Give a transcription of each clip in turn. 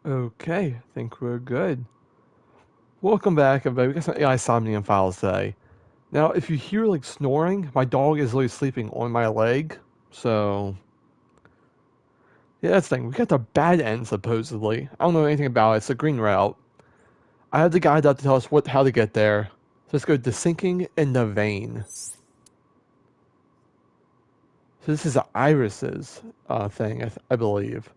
Okay, I think we're good. Welcome back, everybody. We got some AI Somnium files today. Now, if you hear like snoring, my dog is literally sleeping on my leg. So, yeah, that's the thing. We got the bad end supposedly. I don't know anything about it. It's a green route. I have the guide up to tell us how to get there. So let's go to sinking in the vein. So this is the irises thing, I believe.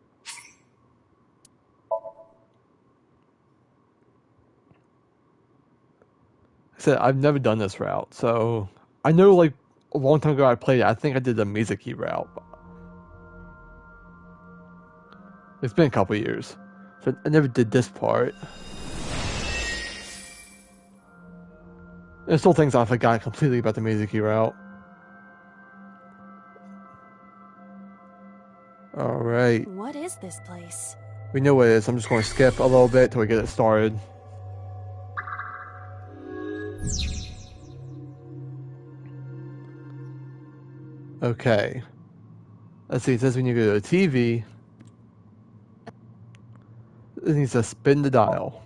I said I've never done this route, so I know like a long time ago I played it. I think I did the Mizuki route. It's been a couple years, so I never did this part. There's still things I forgot completely about the Mizuki route. Alright. What is this place? We know what it is. I'm just going to skip a little bit till we get it started. Okay. Let's see, it says we need to go to the TV. It needs to spin the dial.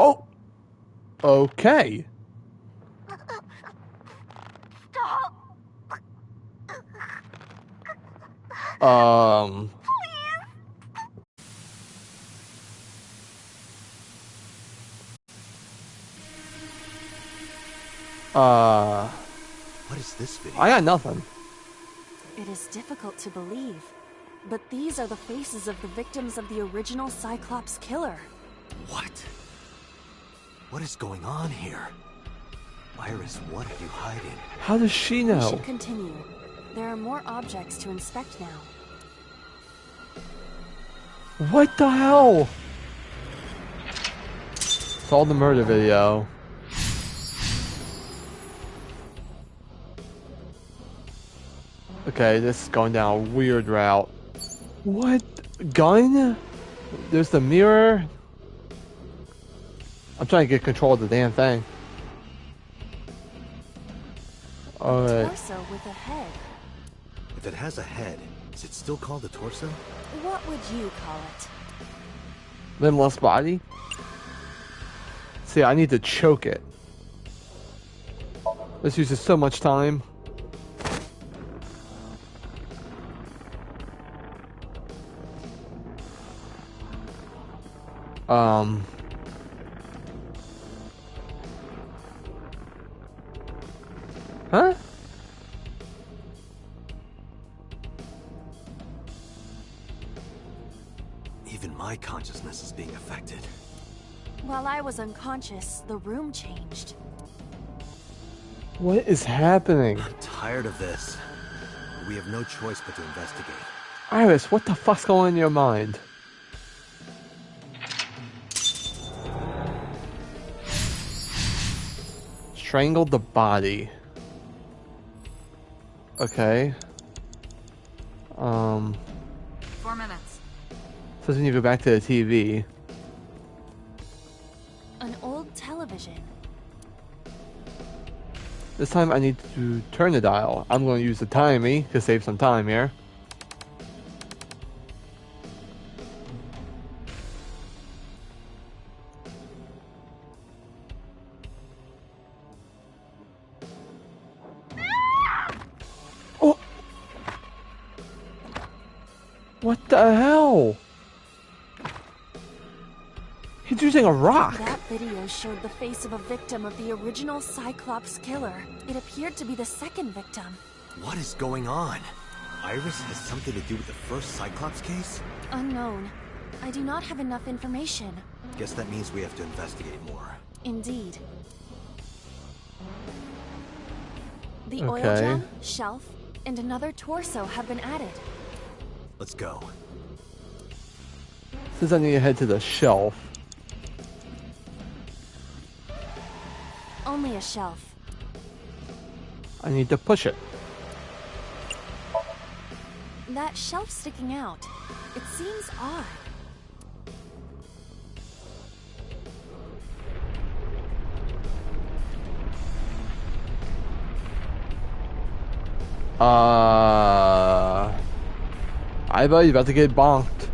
Oh! Okay. Stop! What is this video? I got nothing. It is difficult to believe, but these are the faces of the victims of the original Cyclops killer. What? What is going on here? Iris, what are you hiding? How does she We know? should continue. There are more objects to inspect now. What the hell? Saw the murder video. Okay, this is going down a weird route. What? Gun? There's the mirror. I'm trying to get control of the damn thing. Alright. Torso with a head. If it has a head, is it still called a torso? What would you call it? Limbless body? See, I need to choke it. This uses so much time. Huh? Even my consciousness is being affected. While I was unconscious, the room changed. What is happening? I'm tired of this. We have no choice but to investigate. Iris, what the fuck's going on in your mind? Strangled the body. Okay. 4 minutes. Says we need to go back to the TV. An old television. This time I need to turn the dial. I'm going to use the timey to save some time here. Oh! What the hell? He's using a rock. That video showed the face of a victim of the original Cyclops killer. It appeared to be the second victim. What is going on? Iris has something to do with the first Cyclops case? Unknown. I do not have enough information. Guess that means we have to investigate more. Indeed. The oil Okay. gem, shelf, and another torso have been added. Let's go. Says I need to head to the shelf. Only a shelf. I need to push it. That shelf sticking out. It seems odd. I bet you about to get bonked.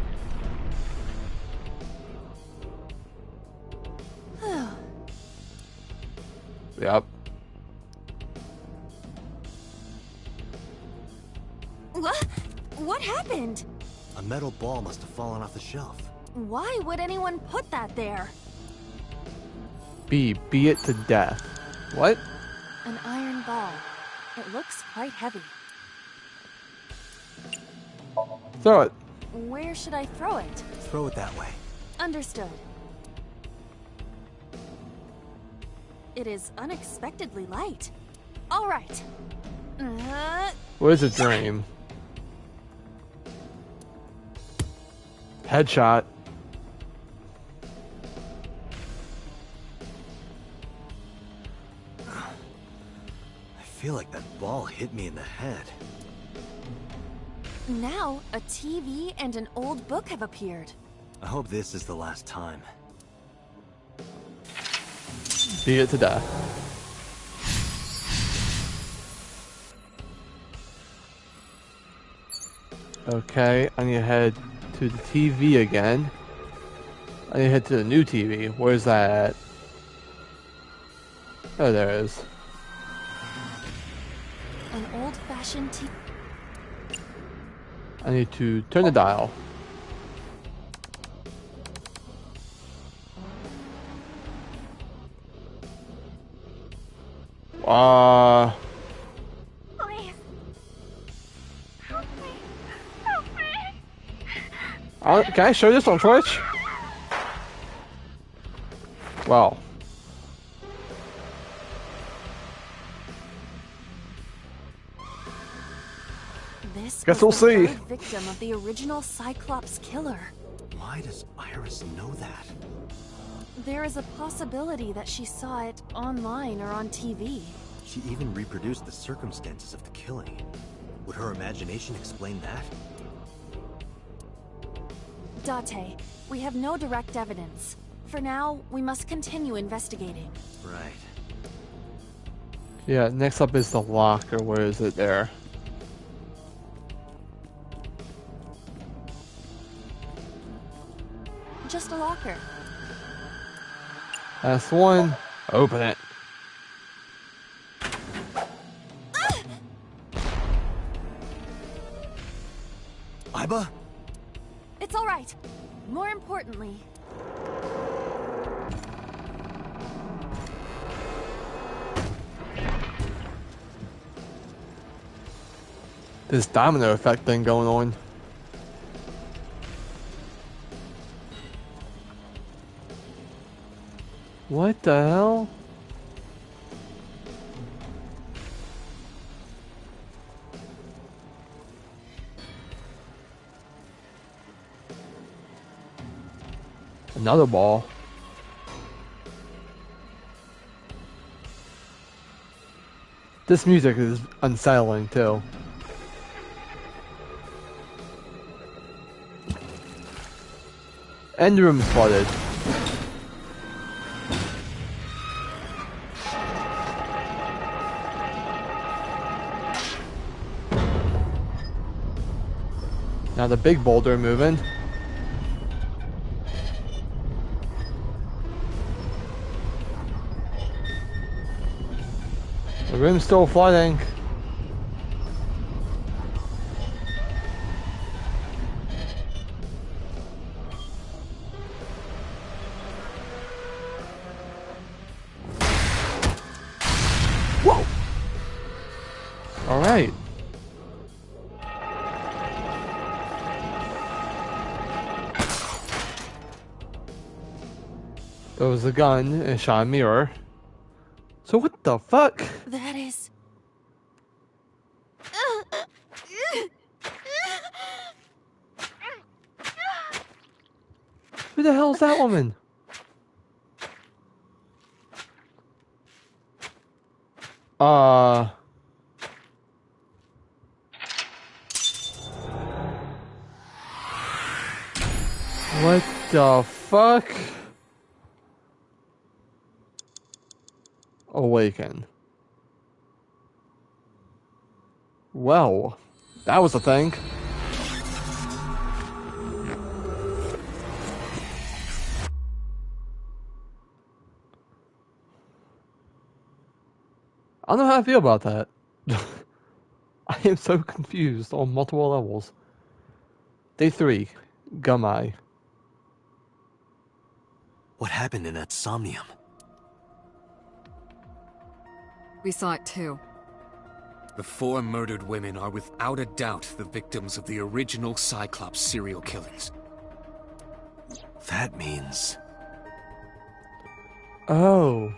Yep. What happened? A metal ball must have fallen off the shelf. Why would anyone put that there? B. Beat it to death. What? An iron ball. It looks quite heavy. Throw it. Where should I throw it? Throw it that way. Understood. It is unexpectedly light. All right. What is a dream? Headshot. I feel like that ball hit me in the head. Now, a TV and an old book have appeared. I hope this is the last time. Beat it to death. Okay, I need to head to the TV again. I need to head to the new TV. Where's that at? Oh, there it is. An old-fashioned TV. I need to turn the dial. Please. Help me. Help me. Can I show this on Twitch? Wow. This Guess was we'll the see. third victim of the original Cyclops killer. Why does Iris know that? There is a possibility that she saw it online or on TV. She even reproduced the circumstances of the killing. Would her imagination explain that? Date, we have no direct evidence. For now, we must continue investigating. Right. Yeah, next up is the locker. Where is it there? Just a locker. That's one. Open it. Iba? It's all right. More importantly, This domino effect thing going on. What the hell? Another ball. This music is unsettling too. End room flooded. Now the big boulder moving. The room's still flooding. Whoa! All right. There was a gun and a shot mirror. So what the fuck? that is... Who the hell is that woman? What the fuck? Awaken. Well, that was a thing. I don't know how I feel about that. I am so confused on multiple levels. Day 3, Gumai. What happened in that Somnium? We saw it too. The 4 murdered women are without a doubt the victims of the original Cyclops serial killings. That means... Oh.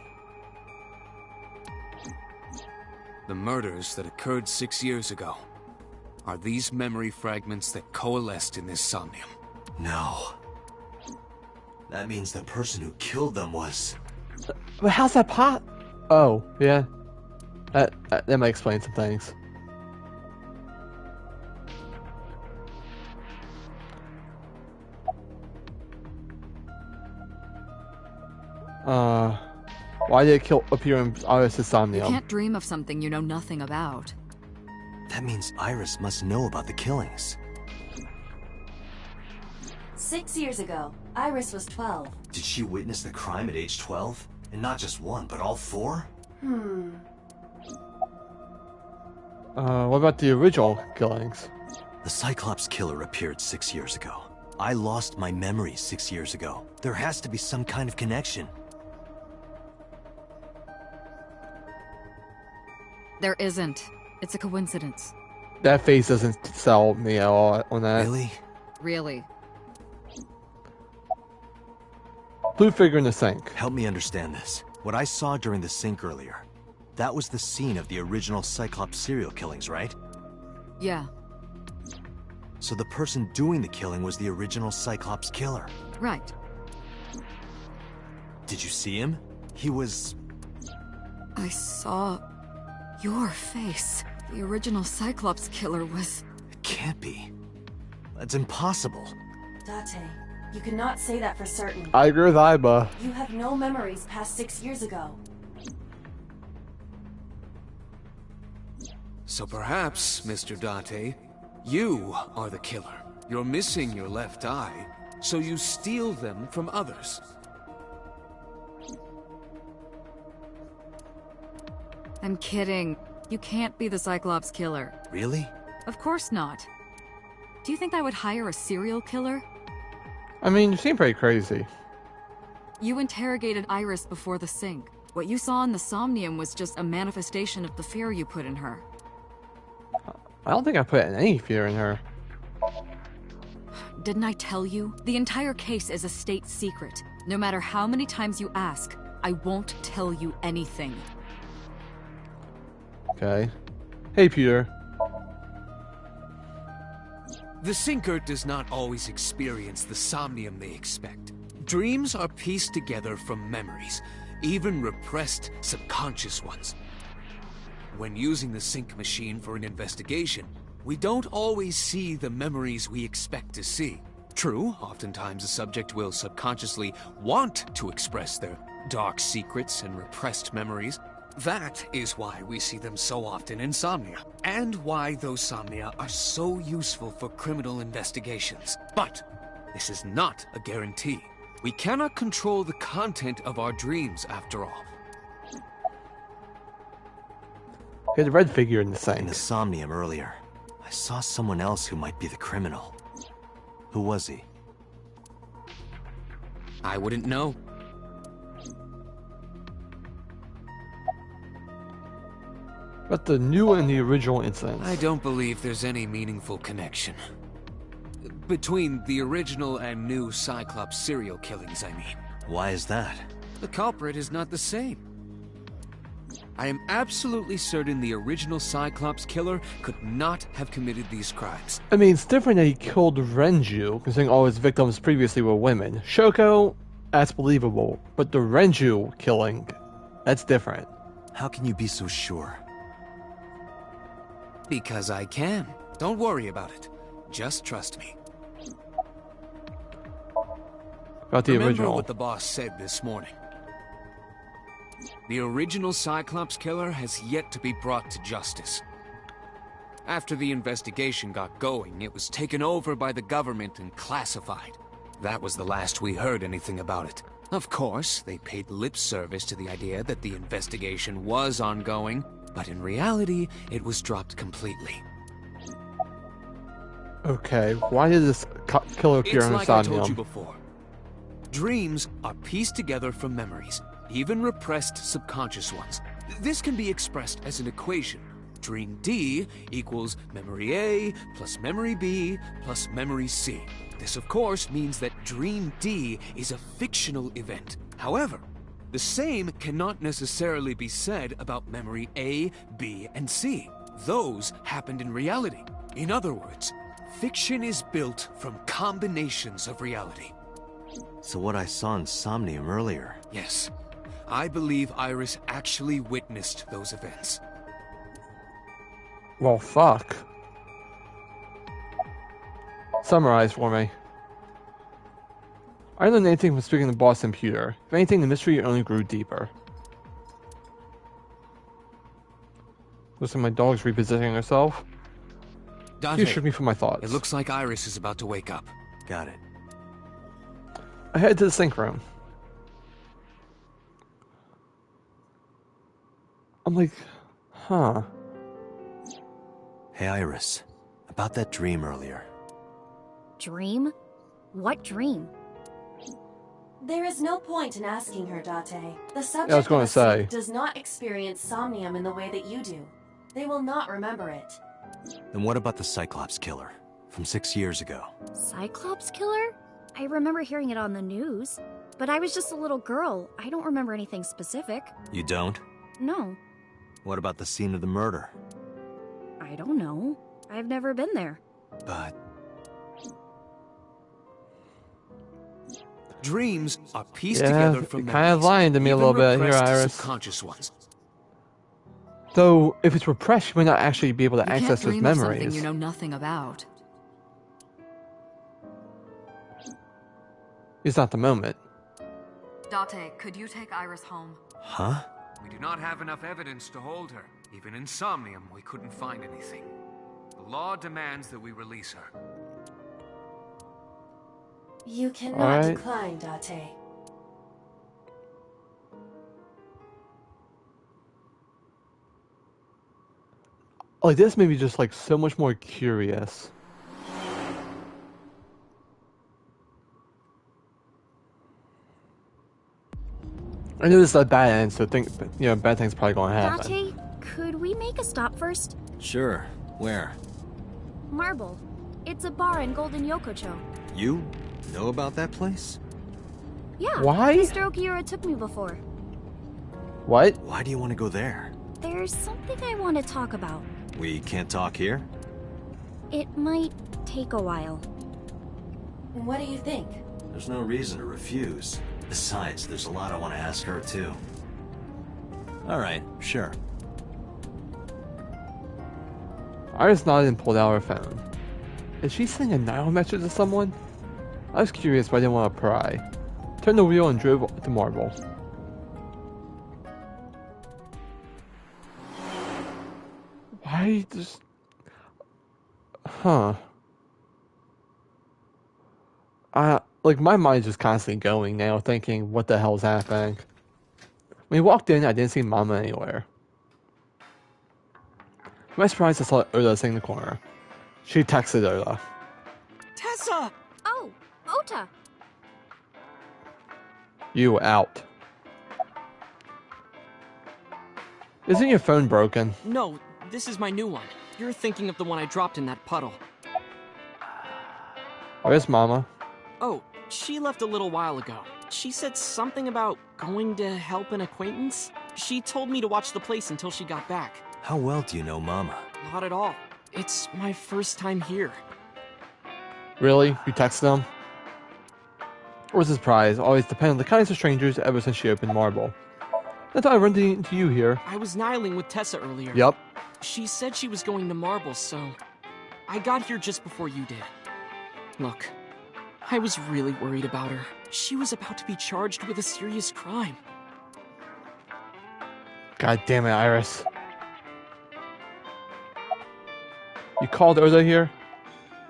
The murders that occurred 6 years ago are these memory fragments that coalesced in this Somnium. No. That means the person who killed them was... But how's that pot? Oh, yeah. That might explain some things. Why did it appear in Iris' You Somnium? can't dream of something you know nothing about. That means Iris must know about the killings. 6 years ago, Iris was 12. Did she witness the crime at age 12? And not just one, but all 4? What about the original killings? The Cyclops killer appeared 6 years ago. I lost my memory 6 years ago. There has to be some kind of connection. There isn't. It's a coincidence. That face doesn't sell me at all on that. Really? Really. Blue figure in the sink. Help me understand this. What I saw during the sink earlier, that was the scene of the original Cyclops serial killings, right? Yeah, So the person doing the killing was the original Cyclops killer. right. Did you see him? He was... I saw your face. The original Cyclops killer was... It can't be. That's impossible. Date, you cannot say that for certain. I agree with Iba. You have no memories past 6 years ago. So perhaps, Mr. Date, you are the killer. You're missing your left eye, so you steal them from others. I'm kidding. You can't be the Cyclops killer. Really? Of course not. Do you think I would hire a serial killer? I mean, you seem pretty crazy. You interrogated Iris before the sink. What you saw in the Somnium was just a manifestation of the fear you put in her. I don't think I put any fear in her. Didn't I tell you? The entire case is a state secret. No matter how many times you ask, I won't tell you anything. Okay. Hey, Peter. The Sinker does not always experience the Somnium they expect. Dreams are pieced together from memories, even repressed subconscious ones. When using the sync machine for an investigation, we don't always see the memories we expect to see. True, oftentimes the subject will subconsciously want to express their dark secrets and repressed memories. That is why we see them so often in Somnia, and why those Somnia are so useful for criminal investigations. But this is not a guarantee. We cannot control the content of our dreams, after all. He had a red figure in the In sink. the Somnium earlier, I saw someone else who might be the criminal. Who was he? I wouldn't know. But the new and the original incidents. I don't believe there's any meaningful connection. Between the original and new Cyclops serial killings, I mean. Why is that? The culprit is not the same. I am absolutely certain the original Cyclops killer could not have committed these crimes. I mean, it's different that he killed Renju, considering all his victims previously were women. Shoko, that's believable. But the Renju killing, that's different. How can you be so sure? Because I can. Don't worry about it. Just trust me. About the Remember original. what the boss said this morning. The original Cyclops killer has yet to be brought to justice. After the investigation got going, it was taken over by the government and classified. That was the last we heard anything about it. Of course, they paid lip service to the idea that the investigation was ongoing, but in reality, it was dropped completely. Okay, why did this killer appear It's in like I told you Somnium? before. Dreams are pieced together from memories, even repressed subconscious ones. This can be expressed as an equation. Dream D equals memory A plus memory B plus memory C. This, of course, means that Dream D is a fictional event. However, the same cannot necessarily be said about memory A, B, and C. Those happened in reality. In other words, fiction is built from combinations of reality. So what I saw in Somnium earlier... Yes, I believe Iris actually witnessed those events. Well, fuck. Summarize for me. I didn't learn anything from speaking to the boss computer. If anything, the mystery only grew deeper. Looks like my dog's repositioning herself. Dante, You shook me for my thoughts. it looks like Iris is about to wake up. Got it. I head to the sink room. I'm like, huh. Hey, Iris. About that dream earlier. Dream? What dream? There is no point in asking her, Date. The subject Yeah, I was going of to say. does not experience somnium in the way that you do. They will not remember it. Then what about the Cyclops killer? From 6 years ago. Cyclops killer? I remember hearing it on the news. But I was just a little girl. I don't remember anything specific. You don't? No, What about the scene of the murder? I don't know. I've never been there. But... Dreams are pieced Yeah, together from you're memories, kind of lying to me a even little bit here, repressed Iris. subconscious ones. Though, if it's repressed, you may not actually be able to You access can't those dream of something memories. you know nothing about. It's not the moment. Date, could you take Iris home? Huh? We do not have enough evidence to hold her. Even in Somnium, we couldn't find anything. The law demands that we release her. You cannot Alright. decline, Date. Like, this made me just, like, so much more curious. I know this is a bad end, so bad things probably gonna happen. Date, could we make a stop first? Sure. Where? Marble. It's a bar in Golden Yokocho. You know about that place? Yeah. Why? Mr. Okiura took me before. What? Why do you want to go there? There's something I want to talk about. We can't talk here? It might take a while. What do you think? There's no reason to refuse. Besides, there's a lot I want to ask her, too. Alright, sure. Iris nodded and pulled out her phone. Is she sending a Nile message to someone? I was curious, but I didn't want to pry. Turned the wheel and drove to Marble. Why just... Huh. Like, my mind's just constantly going now, thinking, what the hell's happening? When we walked in, I didn't see Mama anywhere. To my surprise, I saw Oda sitting in the corner. She texted Oda. Tessa! Oh, Ota! You out. Isn't your phone broken? No, this is my new one. You're thinking of the one I dropped in that puddle. Where's Mama? Oh, she left a little while ago. She said something about going to help an acquaintance. She told me to watch the place until she got back. How well do you know Mama? Not at all. It's my first time here. Really? You texted them? Or was it a surprise? Always depend on the kindness of strangers ever since she opened Marble. That's how I run into you here. I was nihiling with Tessa earlier. Yep. She said she was going to Marble, so I got here just before you did. Look, I was really worried about her. She was about to be charged with a serious crime. God damn it, Iris. You called Oda here?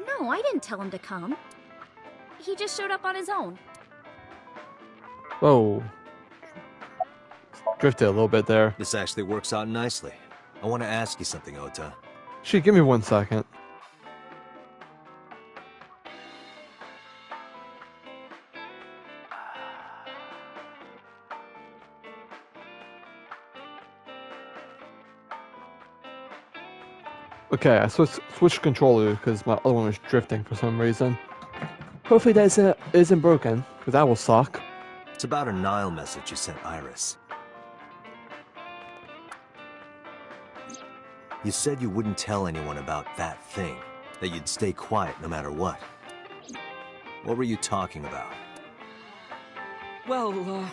No, I didn't tell him to come. He just showed up on his own. Whoa. Drifted a little bit there. This actually works out nicely. I want to ask you something, Ota. Shit, give me 1 second. Okay, I switched controller because my other one was drifting for some reason. Hopefully that isn't broken, because that will suck. It's about a Nile message you sent Iris. You said you wouldn't tell anyone about that thing, that you'd stay quiet no matter what. What were you talking about? Well,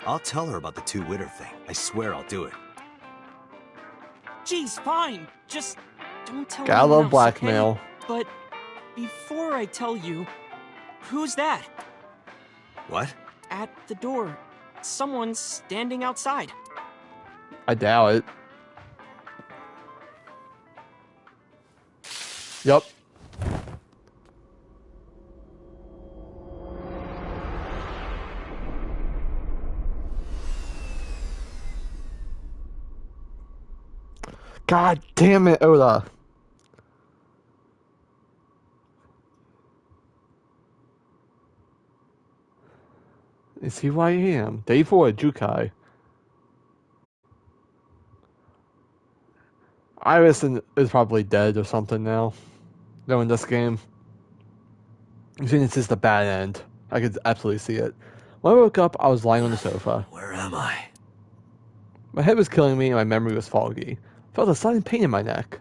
I'll tell her about the two-witter thing. I swear I'll do it. geez, fine. Just don't tell Gotta anyone love else, blackmail. okay? But before I tell you, who's that? What? At the door. Someone's standing outside. I doubt it. Yup. God damn it, Oda. Is he who I am? Day 4 at Jukai. Iris is probably dead or something now. Knowing this game. I'm saying it's just a bad end. I could absolutely see it. When I woke up, I was lying on the sofa. Where am I? My head was killing me and my memory was foggy. I felt a sudden pain in my neck.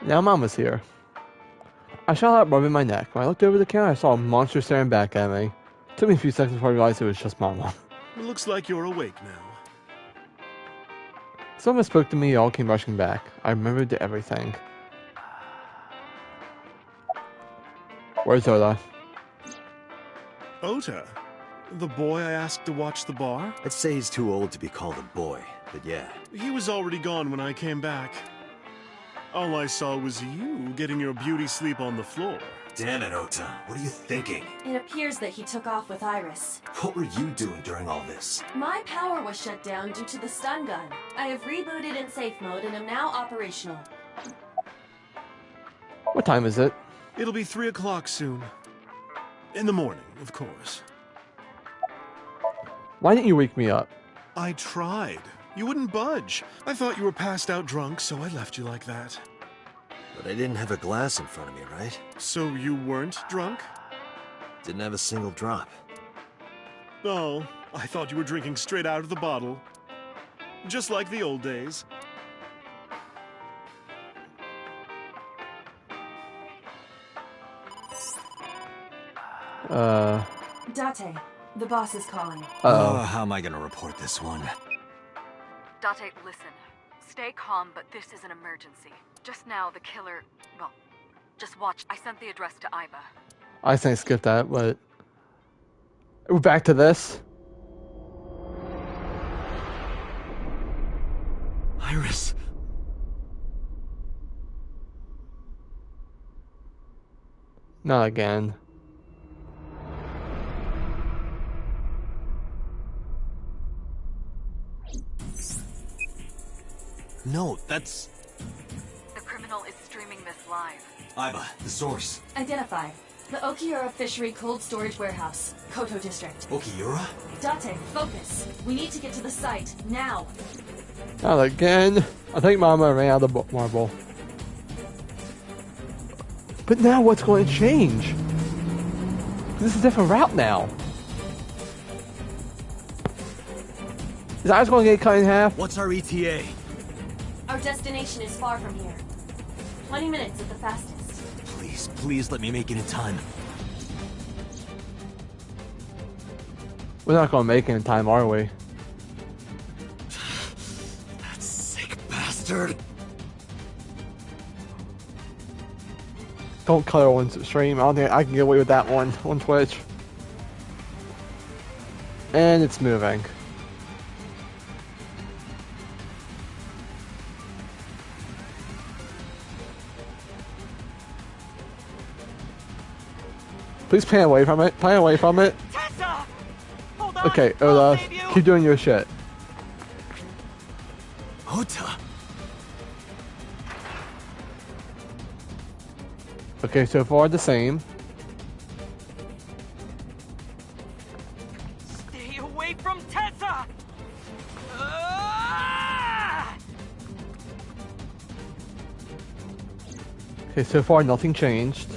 Now Mom was here. I shot out, rubbing my neck. When I looked over the counter, I saw a monster staring back at me. It took me a few seconds before I realized it was just Mama. It looks like you're awake now. Someone spoke to me, all came rushing back. I remembered everything. Where's Oda? Ota? The boy I asked to watch the bar? I'd say he's too old to be called a boy, but yeah. He was already gone when I came back. All I saw was you getting your beauty sleep on the floor. Damn it, Ota. What are you thinking? It appears that he took off with Iris. What were you doing during all this? My power was shut down due to the stun gun. I have rebooted in safe mode and am now operational. What time is it? It'll be 3 o'clock soon. In the morning, of course. Why didn't you wake me up? I tried. You wouldn't budge. I thought you were passed out drunk, so I left you like that. But I didn't have a glass in front of me, right? So you weren't drunk? Didn't have a single drop. Oh, I thought you were drinking straight out of the bottle. Just like the old days. Date, the boss is calling. How am I gonna report this one? Date, listen. Stay calm, but this is an emergency. Just now, the killer... Well, just watch. I sent the address to Iva. I think I skipped that, but... We're back to this. Iris. Not again. No, that's... The criminal is streaming this live. Iva, the source. Identified. The Okiura Fishery Cold Storage Warehouse, Koto District. Okiura? Date, focus. We need to get to the site, now. Not again. I think Mama ran out of the marble. But now what's going to change? This is a different route now. Is Iris going to get cut in half? What's our ETA? Our destination is far from here. 20 minutes at the fastest. Please, please let me make it in time. We're not going to make it in time, are we? That sick bastard. Don't cut her on stream. I don't think I can get away with that one on Twitch. And it's moving. Please pan away from it. Pan away from it. Tessa! Hold on! Okay, I'll Oda, save you! keep doing your shit. Ota! Okay, so far the same. Stay away from Tessa! Ah! Okay, so far nothing changed.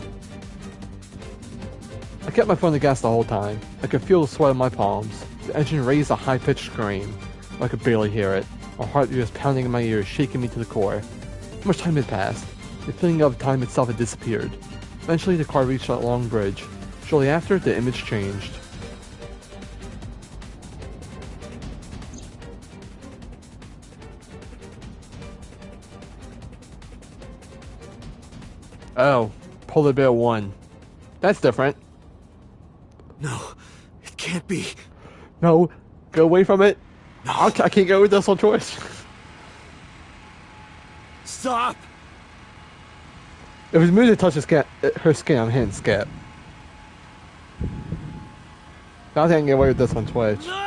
I kept my foot on the gas the whole time. I could feel the sweat on my palms. The engine raised a high-pitched scream. I could barely hear it. My heart was pounding in my ears, shaking me to the core. Much time had passed. The feeling of time itself had disappeared. Eventually, the car reached that long bridge. Shortly after, the image changed. Oh, Polar Bear 1. That's different. No, it can't be. No, go away from it. No. I can't go with this on choice. Stop! If his mood to touch her skin, I'm hitting skip. I don't think I can get away with this on Twitch. No!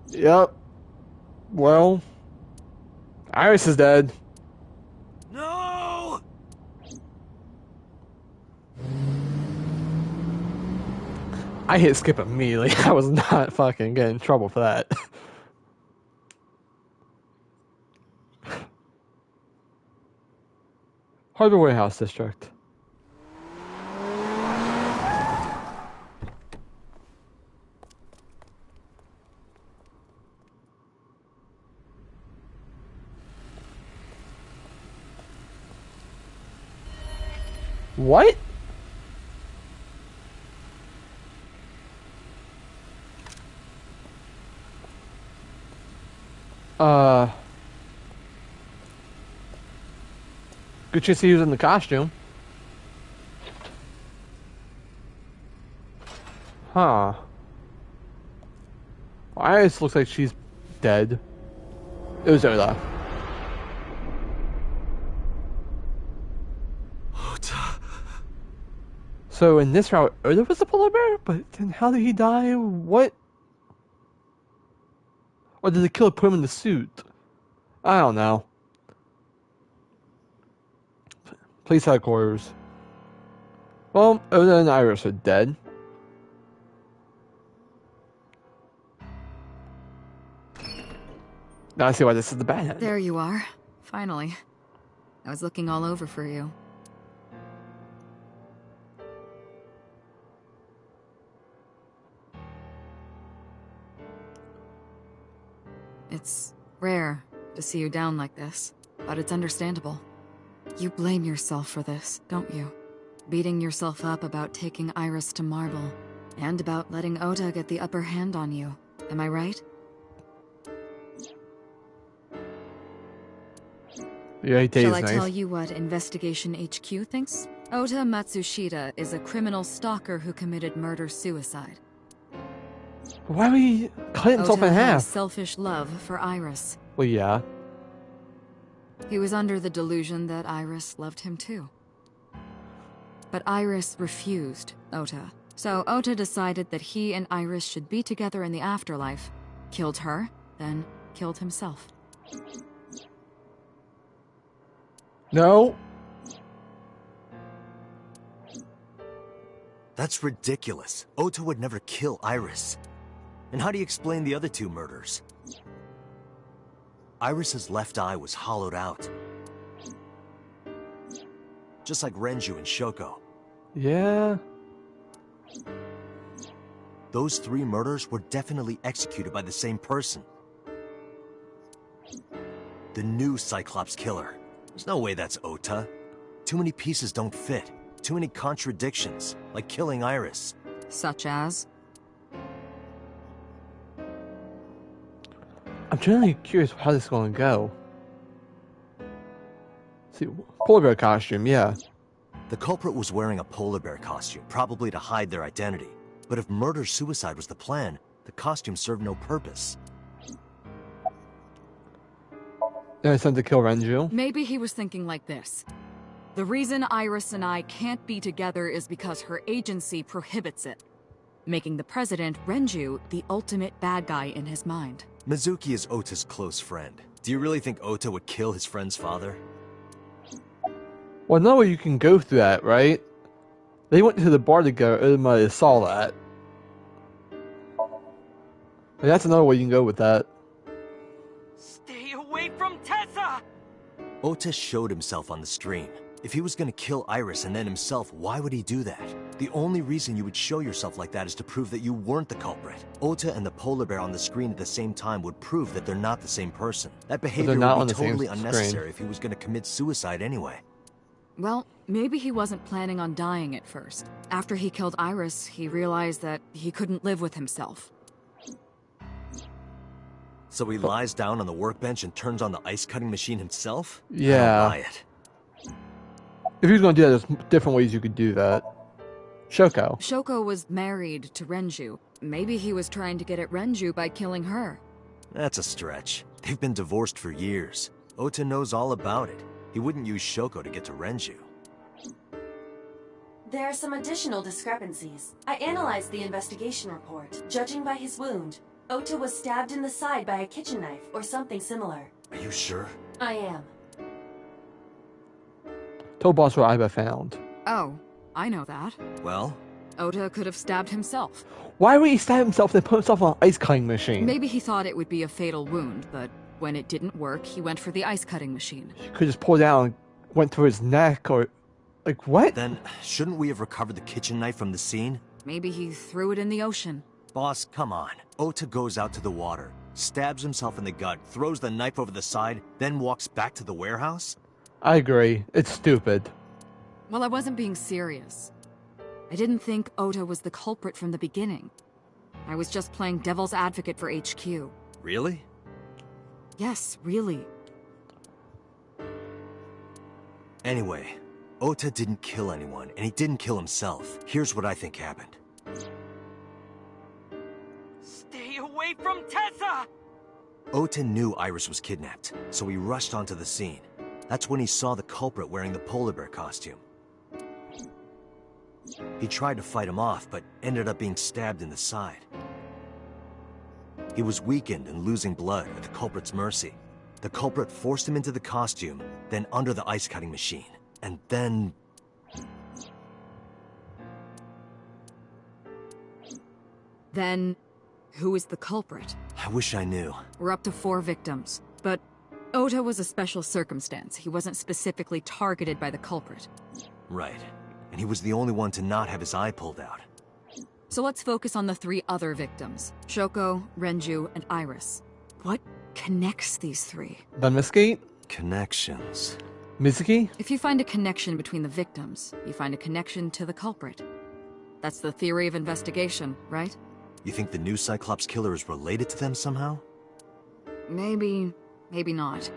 Yep. Well, Iris is dead. No! I hit skip immediately. I was not fucking getting in trouble for that. Harbor Warehouse District. What? Good chance he was in the costume. Huh. Iris looks like she's dead. It was Oda. So in this route, Oda was the polar bear? But then how did he die? What? Or did the killer put him in the suit? I don't know. Police headquarters. Well, Oda and Iris are dead. Now I see why this is the bad end. There you are. Finally. I was looking all over for you. It's rare to see you down like this, but it's understandable. You blame yourself for this, don't you? Beating yourself up about taking Iris to Marble, and about letting Ota get the upper hand on you. Am I right? Yeah, Shall I tell you what Investigation HQ thinks? Ota Matsushita is a criminal stalker who committed murder-suicide. Why would he cut himself Ota in had a half? selfish love for Iris. Well, yeah. He was under the delusion that Iris loved him too. But Iris refused Ota. So Ota decided that he and Iris should be together in the afterlife. Killed her, then killed himself. No. That's ridiculous. Ota would never kill Iris. And how do you explain the other two murders? Iris's left eye was hollowed out. Just like Renju and Shoko. Yeah. Those three murders were definitely executed by the same person. The new Cyclops killer. There's no way that's Ota. Too many pieces don't fit. Too many contradictions, like killing Iris. Such as? I'm generally curious how this is going to go. See, polar bear costume, yeah. The culprit was wearing a polar bear costume, probably to hide their identity. But if murder-suicide was the plan, the costume served no purpose. Then I sent to kill Renju. Maybe he was thinking like this. The reason Iris and I can't be together is because her agency prohibits it, making the president, Renju, the ultimate bad guy in his mind. Mizuki is Ota's close friend. Do you really think Ota would kill his friend's father? Well, no way you can go through that, right? They went to the bar together, everybody saw that. And that's another way you can go with that. Stay away from Tessa! Ota showed himself on the stream. If he was gonna kill Iris and then himself, why would he do that? The only reason you would show yourself like that is to prove that you weren't the culprit. Ota and the polar bear on the screen at the same time would prove that they're not the same person. That behavior would be totally unnecessary if he was gonna commit suicide anyway. Well, maybe he wasn't planning on dying at first. After he killed Iris, he realized that he couldn't live with himself. So he lies down on the workbench and turns on the ice-cutting machine himself? Yeah. I don't buy it. If he was going to do that, there's different ways you could do that. Shoko. Shoko was married to Renju. Maybe he was trying to get at Renju by killing her. That's a stretch. They've been divorced for years. Ota knows all about it. He wouldn't use Shoko to get to Renju. There are some additional discrepancies. I analyzed the investigation report. Judging by his wound, Ota was stabbed in the side by a kitchen knife or something similar. Are you sure? I am. Told boss what Iba found. Oh, I know that. Well? Ota could have stabbed himself. Why would he stab himself and put himself on an ice cutting machine? Maybe he thought it would be a fatal wound, but when it didn't work, he went for the ice cutting machine. He could just pull it out and went through his neck or... Like, what? Then, shouldn't we have recovered the kitchen knife from the scene? Maybe he threw it in the ocean. Boss, come on. Ota goes out to the water, stabs himself in the gut, throws the knife over the side, then walks back to the warehouse? I agree. It's stupid. Well, I wasn't being serious. I didn't think Ota was the culprit from the beginning. I was just playing devil's advocate for HQ. Really? Yes, really. Anyway, Ota didn't kill anyone, and he didn't kill himself. Here's what I think happened. Stay away from Tessa! Ota knew Iris was kidnapped, so he rushed onto the scene. That's when he saw the culprit wearing the polar bear costume. He tried to fight him off, but ended up being stabbed in the side. He was weakened and losing blood at the culprit's mercy. The culprit forced him into the costume, then under the ice-cutting machine. And then... Then, who is the culprit? I wish I knew. We're up to 4 victims, but Ota was a special circumstance. He wasn't specifically targeted by the culprit. Right. And he was the only one to not have his eye pulled out. So let's focus on the 3 other victims. Shoko, Renju, and Iris. What connects these 3? Dunmisgate? Connections. Mizuki? If you find a connection between the victims, you find a connection to the culprit. That's the theory of investigation, right? You think the new Cyclops killer is related to them somehow? Maybe, maybe not.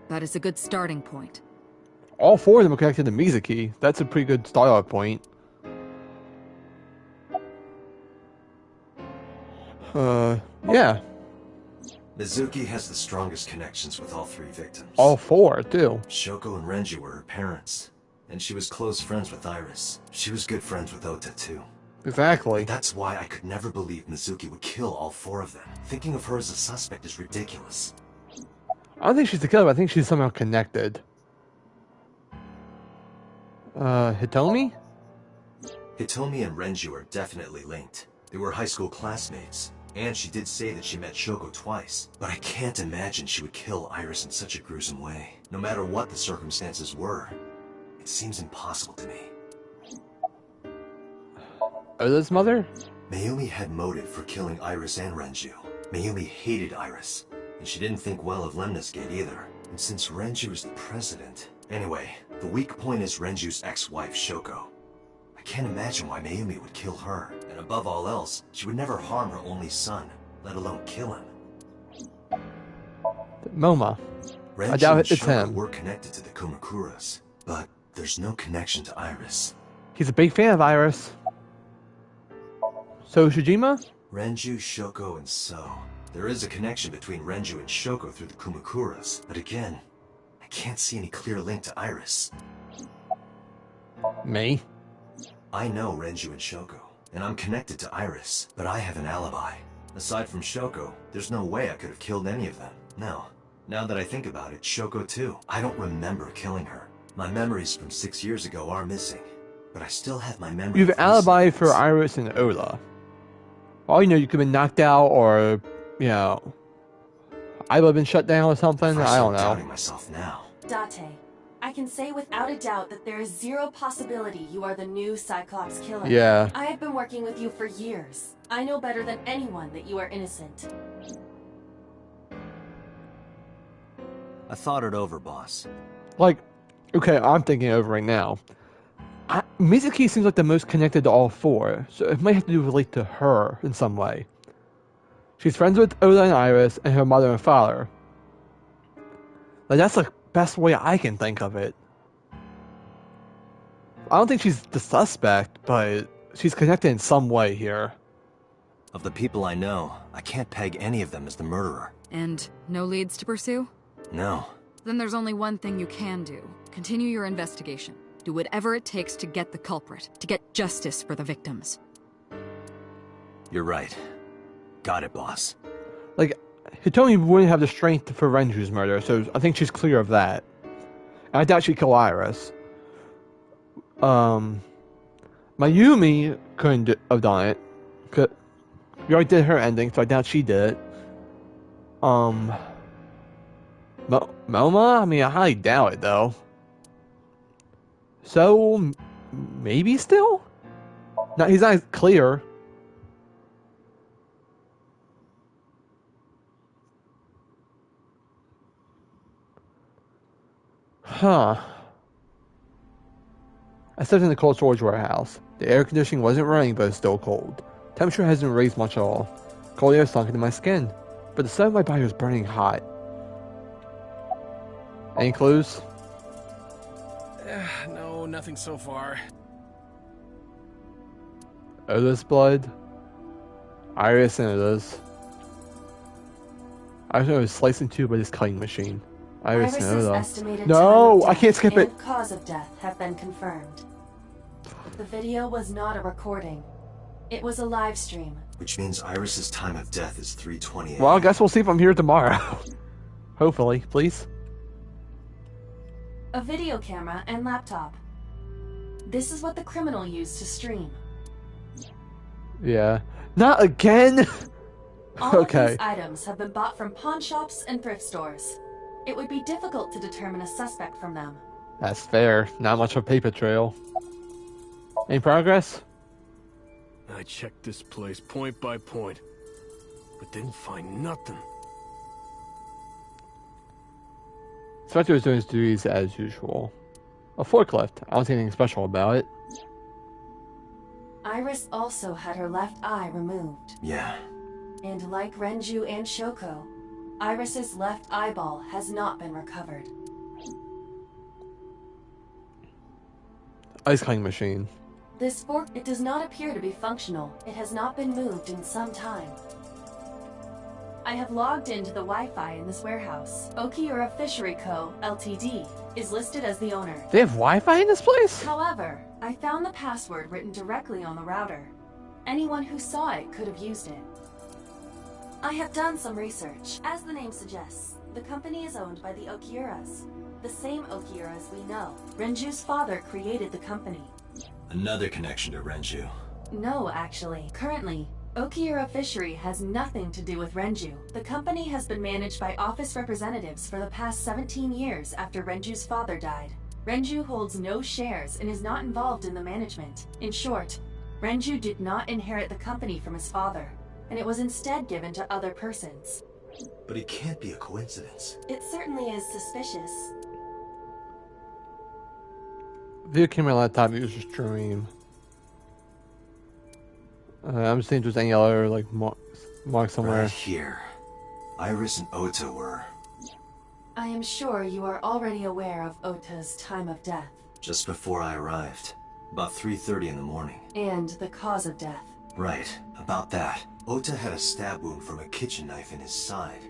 But it's a good starting point. All 4 of them are connected to Mizuki. That's a pretty good start point. Yeah. Mizuki has the strongest connections with all 3 victims. All 4, too. Shoko and Renju were her parents, and she was close friends with Iris. She was good friends with Ota, too. Exactly. That's why I could never believe Mizuki would kill all 4 of them. Thinking of her as a suspect is ridiculous. I don't think she's the killer, but I think she's somehow connected. Hitomi? Hitomi and Renju are definitely linked. They were high school classmates. And she did say that she met Shoko twice, but I can't imagine she would kill Iris in such a gruesome way. No matter what the circumstances were, it seems impossible to me. Oda's mother? Mayumi had motive for killing Iris and Renju. Mayumi hated Iris, and she didn't think well of Lemnis Gate either. And since Renju is the president... Anyway, the weak point is Renju's ex-wife, Shoko. I can't imagine why Mayumi would kill her. And above all else, she would never harm her only son, let alone kill him. Moma. Renju I doubt and it's Shoko him. were connected to the Kumakuras, but there's no connection to Iris. He's a big fan of Iris. So Shijima? Renju, Shoko, and So. There is a connection between Renju and Shoko through the Kumakuras, but again, I can't see any clear link to Iris. Me? I know Renju and Shoko, and I'm connected to Iris, but I have an alibi. Aside from Shoko, there's no way I could have killed any of them. No. Now that I think about it, Shoko too. I don't remember killing her. My memories from 6 years ago are missing, but I still have my memory. You have of an alibi recent for events. Iris and Oda. Well, you know, you could have been knocked out or, you know, I would have been shut down or something. If I I don't start know. doubting myself now. Date, I can say without a doubt that there is zero possibility you are the new Cyclops killer. Yeah. I have been working with you for years. I know better than anyone that you are innocent. I thought it over, boss. Like, okay, I'm thinking over right now. Mizuki seems like the most connected to all four, so it might have to relate to her in some way. She's friends with Oda and Iris and her mother and father. Like, that's the best way I can think of it. I don't think she's the suspect, but she's connected in some way here. Of the people I know, I can't peg any of them as the murderer. And no leads to pursue? No. Then there's only one thing you can do. Continue your investigation. Do whatever it takes to get the culprit, to get justice for the victims. You're right. Got it, boss. Like, Hitomi wouldn't have the strength for Renju's murder, so I think she's clear of that. And I doubt she'd kill Iris. Mayumi couldn't have done it. We already did her ending, so I doubt she did it. Moma? I mean, I highly doubt it, though. So, maybe still? No, he's not clear. Huh. I stepped in the cold storage warehouse. The air conditioning wasn't running, but it's still cold. Temperature hasn't raised much at all. Cold air sunk into my skin, but the side of my body was burning hot. Any clues? No, nothing so far. Oda's blood? Iris and Oda's. Iris was sliced in two by this cutting machine. Iris and Iris's Oda. estimated No, time I of can't death skip it. and cause of death have been confirmed. The video was not a recording. It was a live stream. Which means Iris's time of death is 3:20 a.m. Well, I guess we'll see if I'm here tomorrow. Hopefully, please. A video camera and laptop. This is what the criminal used to stream. Yeah. Not again! All Okay. of these items have been bought from pawn shops and thrift stores. It would be difficult to determine a suspect from them. That's fair. Not much of a paper trail. Any progress? I checked this place point by point, but didn't find nothing. Inspector was doing his duties as usual. A forklift. I don't see anything special about it. Iris also had her left eye removed. Yeah. And like Renju and Shoko, Iris's left eyeball has not been recovered. Ice cutting machine. This fork, it does not appear to be functional. It has not been moved in some time. I have logged into the Wi-Fi in this warehouse. Okiura Fishery Co., Ltd., is listed as the owner. They have Wi-Fi in this place? However, I found the password written directly on the router. Anyone who saw it could have used it. I have done some research. As the name suggests, the company is owned by the Okiuras. The same Okiuras we know. Renju's father created the company. Another connection to Renju. No, actually. Currently, Okiura Fishery has nothing to do with Renju. The company has been managed by office representatives for the past 17 years after Renju's father died. Renju holds no shares and is not involved in the management. In short, Renju did not inherit the company from his father, and it was instead given to other persons. But it can't be a coincidence. It certainly is suspicious. Video camera, laptop, user stream. I'm just seeing if there's any other like mark somewhere. Right here. Iris and Ota were. I am sure you are already aware of Ota's time of death. Just before I arrived. About 3:30 in the morning. And the cause of death. Right. About that. Ota had a stab wound from a kitchen knife in his side.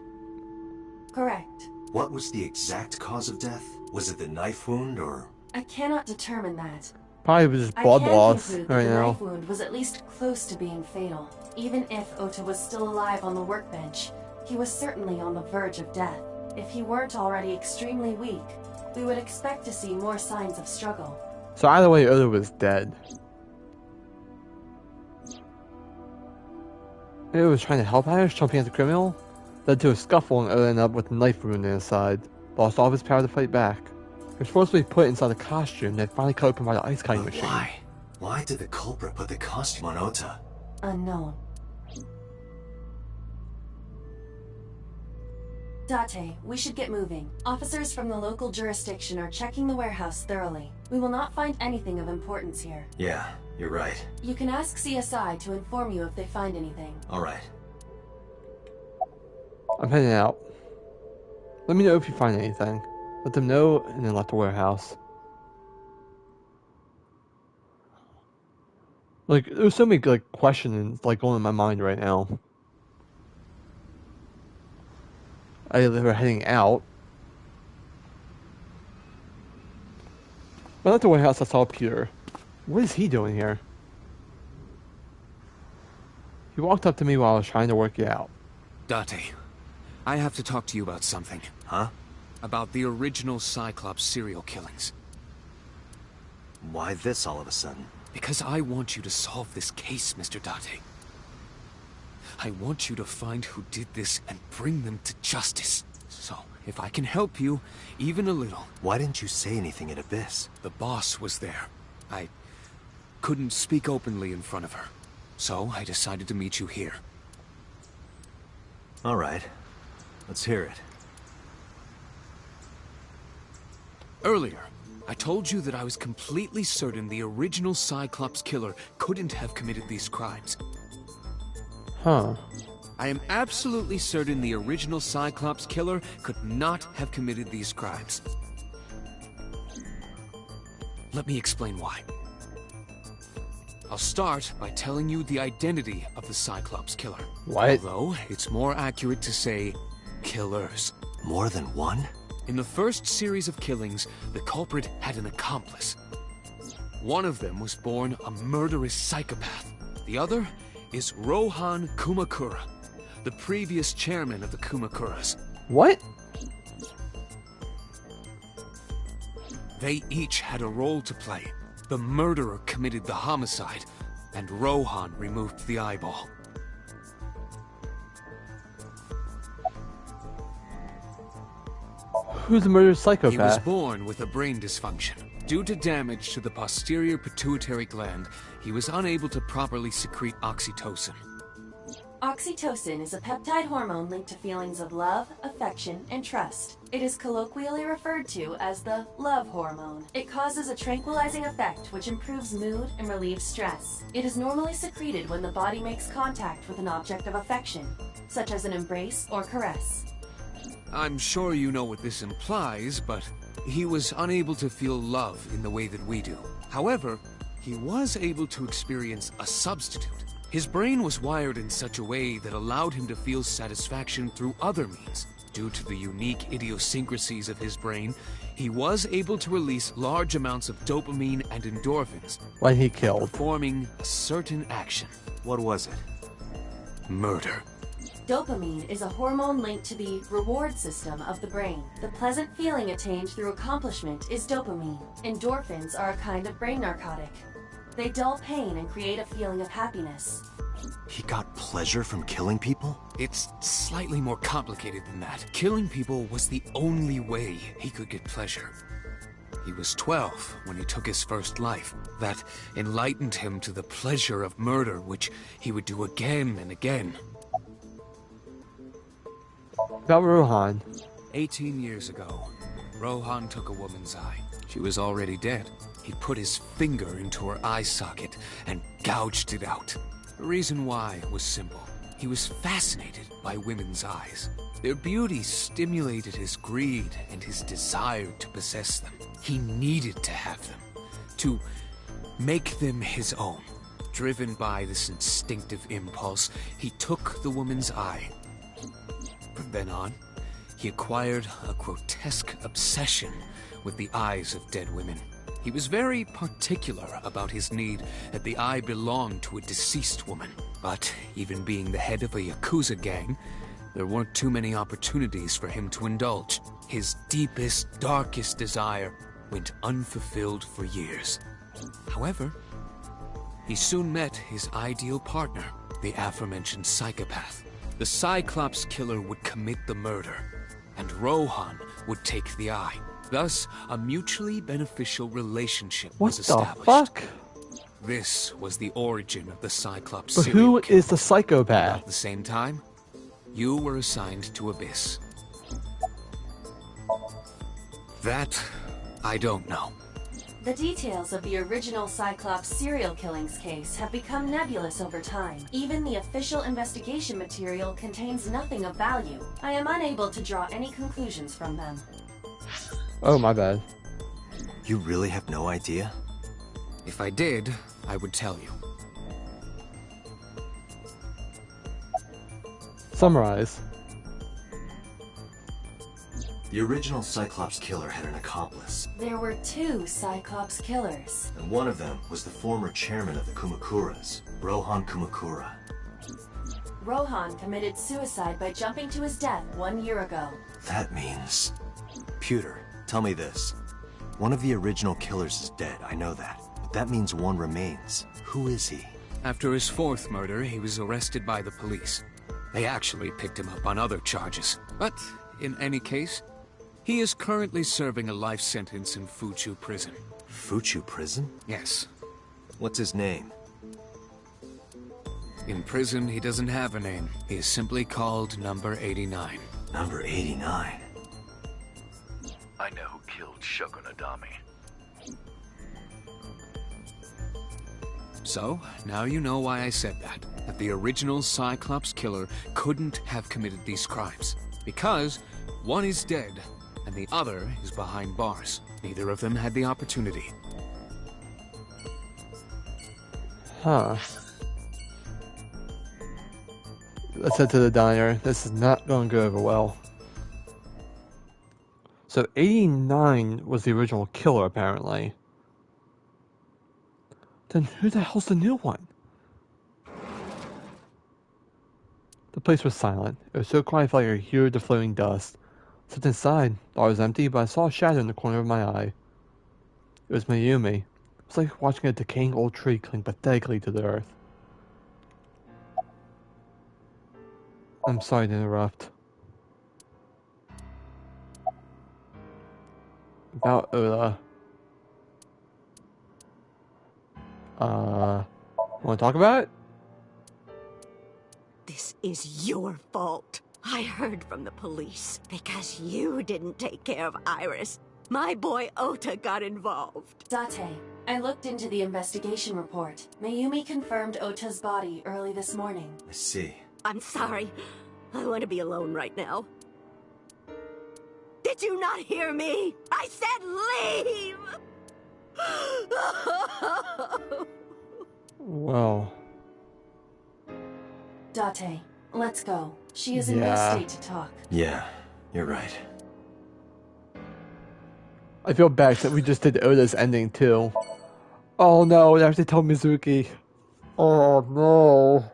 Correct. What was the exact cause of death? Was it the knife wound or... I cannot determine that. Probably was just I blood can loss conclude that right the now. knife wound was at least close to being fatal. Even if Ota was still alive on the workbench, he was certainly on the verge of death. If he weren't already extremely weak, we would expect to see more signs of struggle. So either way, Ota was dead. Ota was trying to help Iris, jumping at the criminal, led to a scuffle, and Ota ended up with a knife wound in his side. Lost all of his power to fight back. He was supposed to be put inside a costume that finally cut open by the ice cutting But machine. why? Why did the culprit put the costume on Ota? Unknown. Date, we should get moving. Officers from the local jurisdiction are checking the warehouse thoroughly. We will not find anything of importance here. Yeah, you're right. You can ask CSI to inform you if they find anything. Alright. I'm heading out. Let me know if you find anything. Let them know, and then left the warehouse. Like, there's so many like questions like going in my mind right now. They were heading out. When I left the warehouse, I saw Peter. What is he doing here? He walked up to me while I was trying to work it out. Date, I have to talk to you about something. Huh? About the original Cyclops serial killings. Why this all of a sudden? Because I want you to solve this case, Mr. Date. I want you to find who did this and bring them to justice. So, if I can help you, even a little... Why didn't you say anything at Abyss? The boss was there. I couldn't speak openly in front of her. So, I decided to meet you here. Alright. Let's hear it. Earlier, I told you that I was completely certain the original Cyclops killer couldn't have committed these crimes. Huh. I am absolutely certain the original Cyclops killer could not have committed these crimes. Let me explain why. I'll start by telling you the identity of the Cyclops killer. What? Although, it's more accurate to say, killers. More than one? In the first series of killings, the culprit had an accomplice. One of them was born a murderous psychopath. The other is Rohan Kumakura, the previous chairman of the Kumakuras. What? They each had a role to play. The murderer committed the homicide, and Rohan removed the eyeball. Who's the murdered psychopath? He was born with a brain dysfunction. Due to damage to the posterior pituitary gland, he was unable to properly secrete oxytocin. Oxytocin is a peptide hormone linked to feelings of love, affection, and trust. It is colloquially referred to as the love hormone. It causes a tranquilizing effect which improves mood and relieves stress. It is normally secreted when the body makes contact with an object of affection, such as an embrace or caress. I'm sure you know what this implies, but he was unable to feel love in the way that we do. However, he was able to experience a substitute. His brain was wired in such a way that allowed him to feel satisfaction through other means. Due to the unique idiosyncrasies of his brain, he was able to release large amounts of dopamine and endorphins When he killed. performing a certain action. What was it? Murder. Dopamine is a hormone linked to the reward system of the brain. The pleasant feeling attained through accomplishment is dopamine. Endorphins are a kind of brain narcotic. They dull pain and create a feeling of happiness. He got pleasure from killing people? It's slightly more complicated than that. Killing people was the only way he could get pleasure. He was 12 when he took his first life. That enlightened him to the pleasure of murder, which he would do again and again. About Rohan. 18 years ago, Rohan took a woman's eye. She was already dead. He put his finger into her eye socket and gouged it out. The reason why was simple. He was fascinated by women's eyes. Their beauty stimulated his greed and his desire to possess them. He needed to have them, to make them his own. Driven by this instinctive impulse, he took the woman's eye. From then on, he acquired a grotesque obsession with the eyes of dead women. He was very particular about his need that the eye belonged to a deceased woman. But even being the head of a Yakuza gang, there weren't too many opportunities for him to indulge. His deepest, darkest desire went unfulfilled for years. However, he soon met his ideal partner, the aforementioned psychopath. The Cyclops killer would commit the murder, and Rohan would take the eye. Thus, a mutually beneficial relationship was established. What the fuck? This was the origin of the Cyclops But serial who killer. is the psychopath? At the same time, you were assigned to Abyss. That, I don't know. The details of the original Cyclops serial killings case have become nebulous over time. Even the official investigation material contains nothing of value. I am unable to draw any conclusions from them. Oh, my bad. You really have no idea? If I did, I would tell you. Summarize. The original Cyclops killer had an accomplice, There were 2 Cyclops killers. and one of them was the former chairman of the Kumakuras, Rohan Kumakura. Rohan committed suicide by jumping to his death 1 year ago. That means... Pewter, tell me this. One of the original killers is dead, I know that. But that means one remains. Who is he? After his 4th murder, he was arrested by the police. They actually picked him up on other charges. But, in any case, he is currently serving a life sentence in Fuchu prison. Fuchu prison? Yes. What's his name? In prison, he doesn't have a name. He is simply called Number 89. Number 89. I know who killed Shogun Adami. So, now you know why I said that the original Cyclops killer couldn't have committed these crimes. Because one is dead, and the other is behind bars. Neither of them had the opportunity. Huh. Let's head to the diner. This is not going to go over well. So 89 was the original killer, apparently. Then who the hell's the new one? The place was silent. It was so quiet I felt like I could hear the floating dust. I stepped inside. The door was empty, but I saw a shadow in the corner of my eye. It was Mayumi. It was like watching a decaying old tree cling pathetically to the earth. I'm sorry to interrupt. About Oda. Want to talk about it? This is your fault. I heard from the police. Because you didn't take care of Iris, my boy Ota got involved. Date, I looked into the investigation report. Mayumi confirmed Ota's body early this morning. I see. I'm sorry. I want to be alone right now. Did you not hear me? I said leave! Well... Date, let's go. She is in no state to talk. Yeah, you're right. I feel bad that we just did Oda's ending too. Oh no, I have to tell Mizuki. Oh no.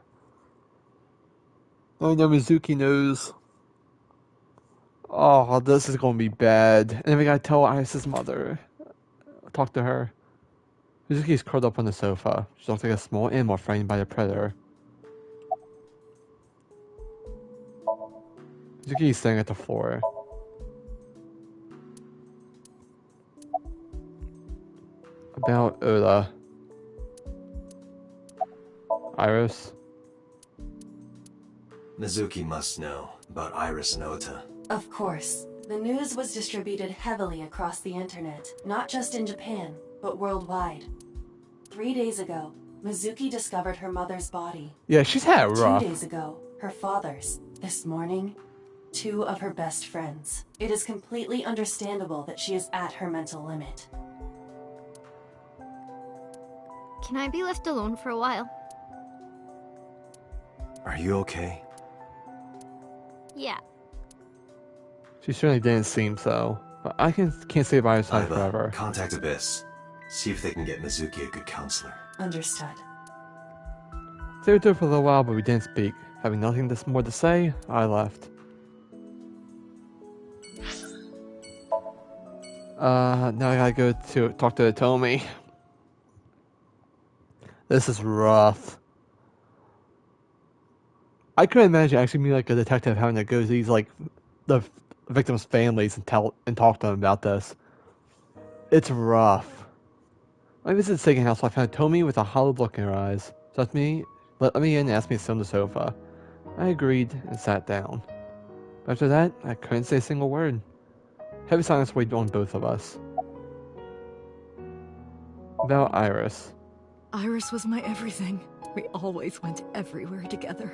I know Mizuki knows. Oh, this is gonna be bad. And then we gotta tell Iris' mother. Talk to her. Mizuki's curled up on the sofa. She looks like a small animal frightened by a predator. Mizuki's staring at the floor. About Oda. Iris? Mizuki must know about Iris and Ota. Of course. The news was distributed heavily across the internet, not just in Japan, but worldwide. 3 days ago, Mizuki discovered her mother's body. Yeah, she's had it rough. 2 days ago, her father's. This morning, 2 of her best friends. It is completely understandable that she is at her mental limit. Can I be left alone for a while? Are you okay? Yeah. She certainly didn't seem so. But I can't save Iris' life I've forever. contact Abyss. See if they can get Mizuki a good counselor. Understood. They were there for a little while, but we didn't speak. Having nothing more to say, I left. Now I gotta go to talk to Tomy. This is rough. I couldn't imagine actually being like a detective having to go to these like the victims' families and talk to them about this. It's rough. I visited the second house, so I found Tomy with a hollow look in her eyes. So let me in and asked me to sit on the sofa. I agreed and sat down. But after that, I couldn't say a single word. Heavy silence weighed on both of us. About Iris. Iris was my everything. We always went everywhere together.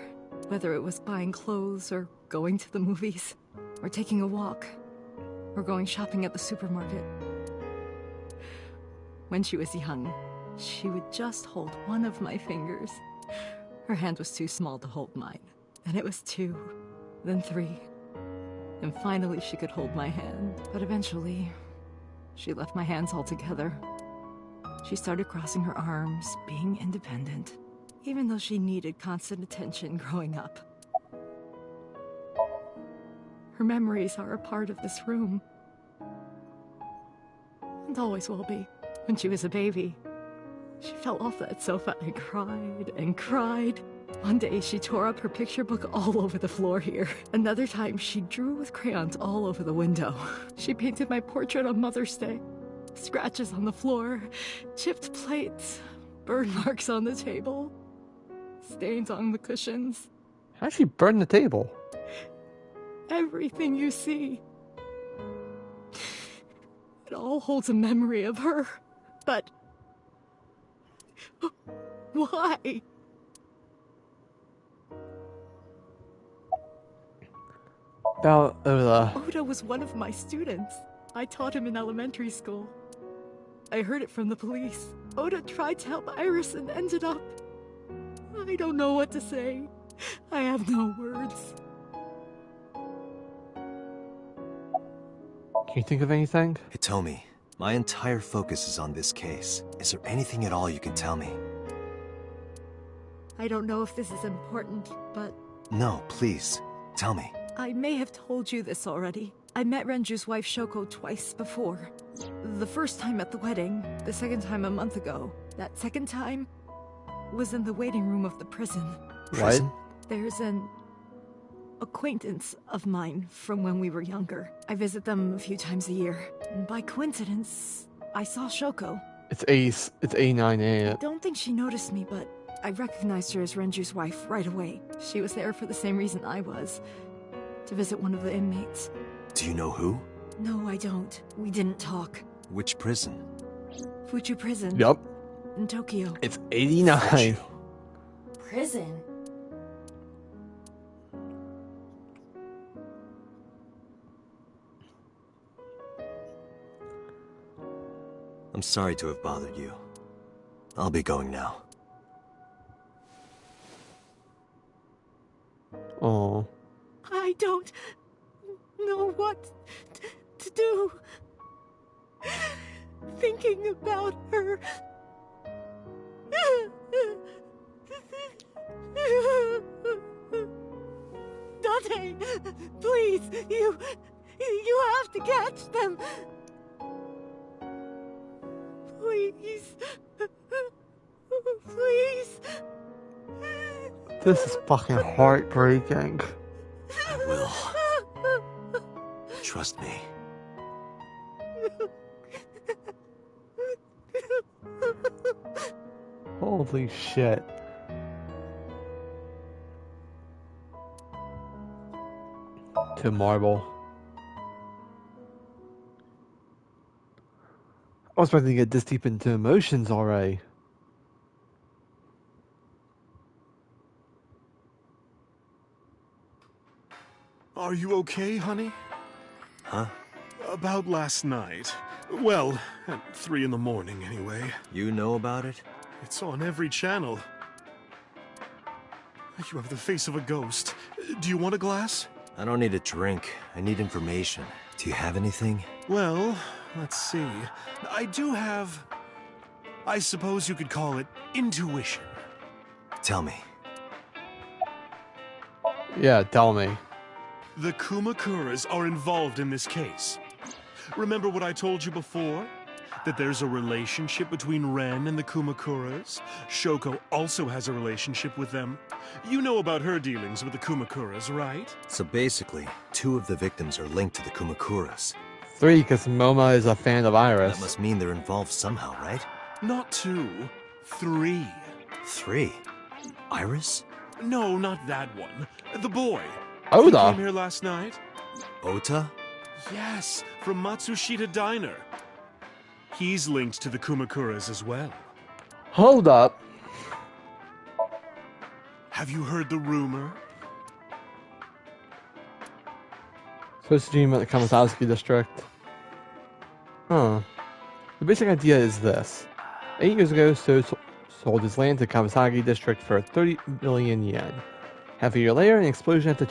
Whether it was buying clothes, or going to the movies, or taking a walk, or going shopping at the supermarket. When she was young, she would just hold one of my fingers. Her hand was too small to hold mine. Then it was 2, then 3. And finally she could hold my hand. But eventually, she left my hands altogether. She started crossing her arms, being independent, even though she needed constant attention growing up. Her memories are a part of this room. And always will be. When she was a baby, she fell off that sofa and cried and cried. One day she tore up her picture book all over the floor here. Another time she drew with crayons all over the window. She painted my portrait on Mother's Day. Scratches on the floor, chipped plates, burn marks on the table, stains on the cushions. How'd she burn the table? Everything you see. It all holds a memory of her. But why? About Oda was one of my students. I taught him in elementary school. I heard it from the police. Oda tried to help Iris and ended up... I don't know what to say. I have no words. Can you think of anything? Hitomi, my entire focus is on this case. Is there anything at all you can tell me? I don't know if this is important, but... No, please. Tell me. I may have told you this already. I met Renju's wife Shoko twice before. The first time at the wedding, the second time a month ago. That second time was in the waiting room of the prison. Prison? There's an acquaintance of mine from when we were younger. I visit them a few times a year. And by coincidence, I saw Shoko. It's A9, ain't I it? don't think she noticed me, but I recognized her as Renju's wife right away. She was there for the same reason I was. To visit one of the inmates. Do you know who? No, I don't. We didn't talk. Which prison? Fuchu Prison. Yup. In Tokyo. It's 89. Prison? I'm sorry to have bothered you. I'll be going now. Oh. I don't know what to do. Thinking about her. Dante, please, you have to catch them. Please. Please. This is fucking heartbreaking. I will. Trust me. Holy shit. To Marble. I was expecting to get this deep into emotions already. Are you okay, honey? Huh? About last night. Well, at 3 in the morning, anyway. You know about it? It's on every channel. You have the face of a ghost. Do you want a glass? I don't need a drink. I need information. Do you have anything? Well, let's see. I do have I suppose you could call it intuition. Tell me. Yeah, tell me. The Kumakuras are involved in this case. Remember what I told you before? That there's a relationship between Ren and the Kumakuras? Shoko also has a relationship with them. You know about her dealings with the Kumakuras, right? So basically, 2 of the victims are linked to the Kumakuras. 3, because Moma is a fan of Iris. That must mean they're involved somehow, right? Not 2, 3. 3? Iris? No, not that one. The boy. Oda? He came here last night? Ota? Yes, from Matsushita Diner. He's linked to the Kumakuras as well. Hold up. Have you heard the rumor? Supposed to dream at the Kawasaki district. Huh. The basic idea is this. 8 years ago, sold his land to Kawasaki district for 30 million yen. Half a year later, an explosion at the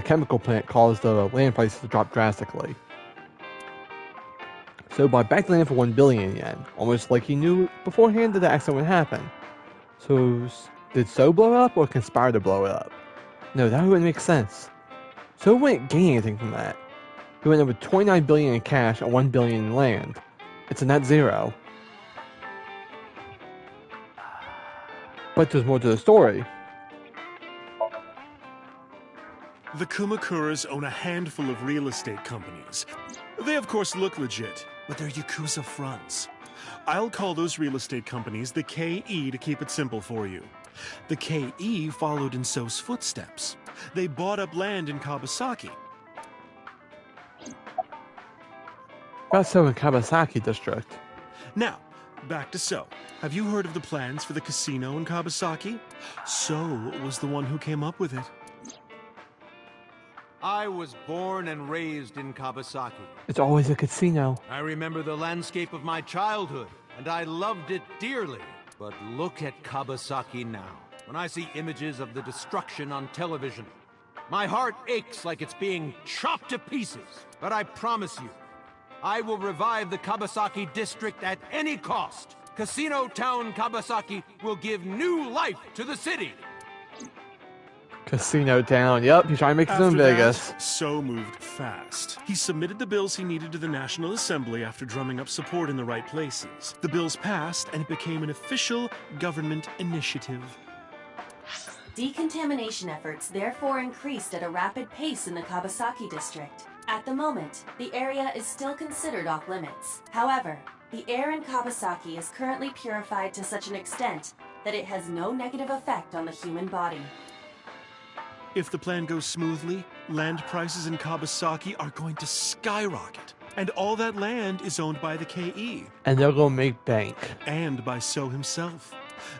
chemical plant caused the land prices to drop drastically. So bought back the land for 1 billion yen, almost like he knew beforehand that the accident would happen. So, did So blow it up or conspire to blow it up? No, that wouldn't make sense. So wouldn't gain anything from that. He went over 29 billion in cash and 1 billion in land. It's a net zero. But there's more to the story. The Kumakuras own a handful of real estate companies. They of course look legit, but they're Yakuza fronts. I'll call those real estate companies the KE to keep it simple for you. The KE followed in So's footsteps. They bought up land in Kawasaki. About So in Kawasaki district. Now, back to So. Have you heard of the plans for the casino in Kawasaki? So was the one who came up with it. I was born and raised in Kawasaki. It's always a casino. I remember the landscape of my childhood, and I loved it dearly. But look at Kawasaki now. When I see images of the destruction on television, my heart aches like it's being chopped to pieces. But I promise you, I will revive the Kawasaki district at any cost. Casino Town Kawasaki will give new life to the city. Casino Town. Yep, he's trying to make his own Vegas. So moved fast. He submitted the bills he needed to the National Assembly after drumming up support in the right places. The bills passed, and it became an official government initiative. Decontamination efforts therefore increased at a rapid pace in the Kawasaki district. At the moment, the area is still considered off limits. However, the air in Kawasaki is currently purified to such an extent that it has no negative effect on the human body. If the plan goes smoothly, land prices in Kawasaki are going to skyrocket. And all that land is owned by the KE. And they're gonna make bank. And by So himself.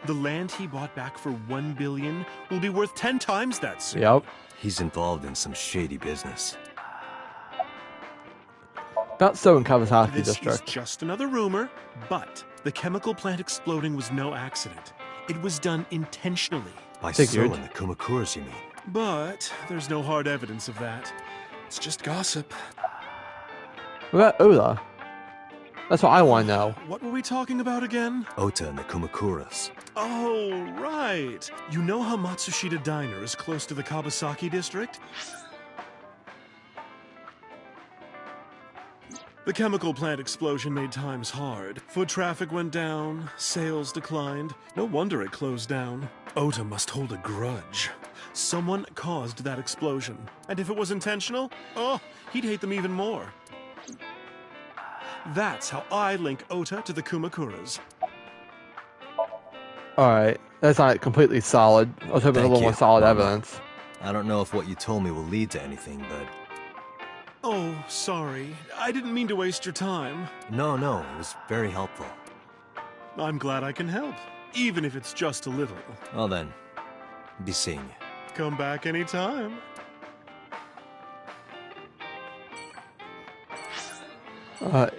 The land he bought back for 1 billion will be worth 10 times that soon. Yep. He's involved in some shady business. About So in Kawasaki This district. is just another rumor, but the chemical plant exploding was no accident. It was done intentionally. By Figured. So and the Kumakuras, you mean? But there's no hard evidence of that. It's just gossip. What about Oda? That's what I want to know. What were we talking about again? Ota and the Kumakuras. Oh, right. You know how Matsushita Diner is close to the Kawasaki district? The chemical plant explosion made times hard. Foot traffic went down, sales declined. No wonder it closed down. Ota must hold a grudge. Someone caused that explosion. And if it was intentional, oh, he'd hate them even more. That's how I link Ota to the Kumakuras. Alright, that's not completely solid. I was hoping a Thank little more you, solid Mama. evidence. I don't know if what you told me will lead to anything, but... Oh, sorry. I didn't mean to waste your time. No, it was very helpful. I'm glad I can help, even if it's just a little. Well then, be seeing you. Come back anytime.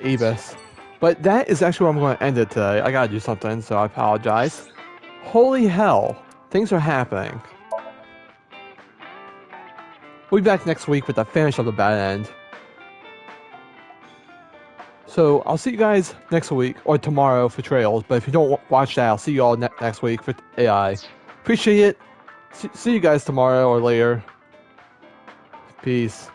Ebus. But that is actually where I'm going to end it today. I gotta do something, so I apologize. Holy hell. Things are happening. We'll be back next week with the finish of the bad end. So I'll see you guys next week or tomorrow for Trails. But if you don't watch that, I'll see you all next week for AI. Appreciate it. See you guys tomorrow or later. Peace.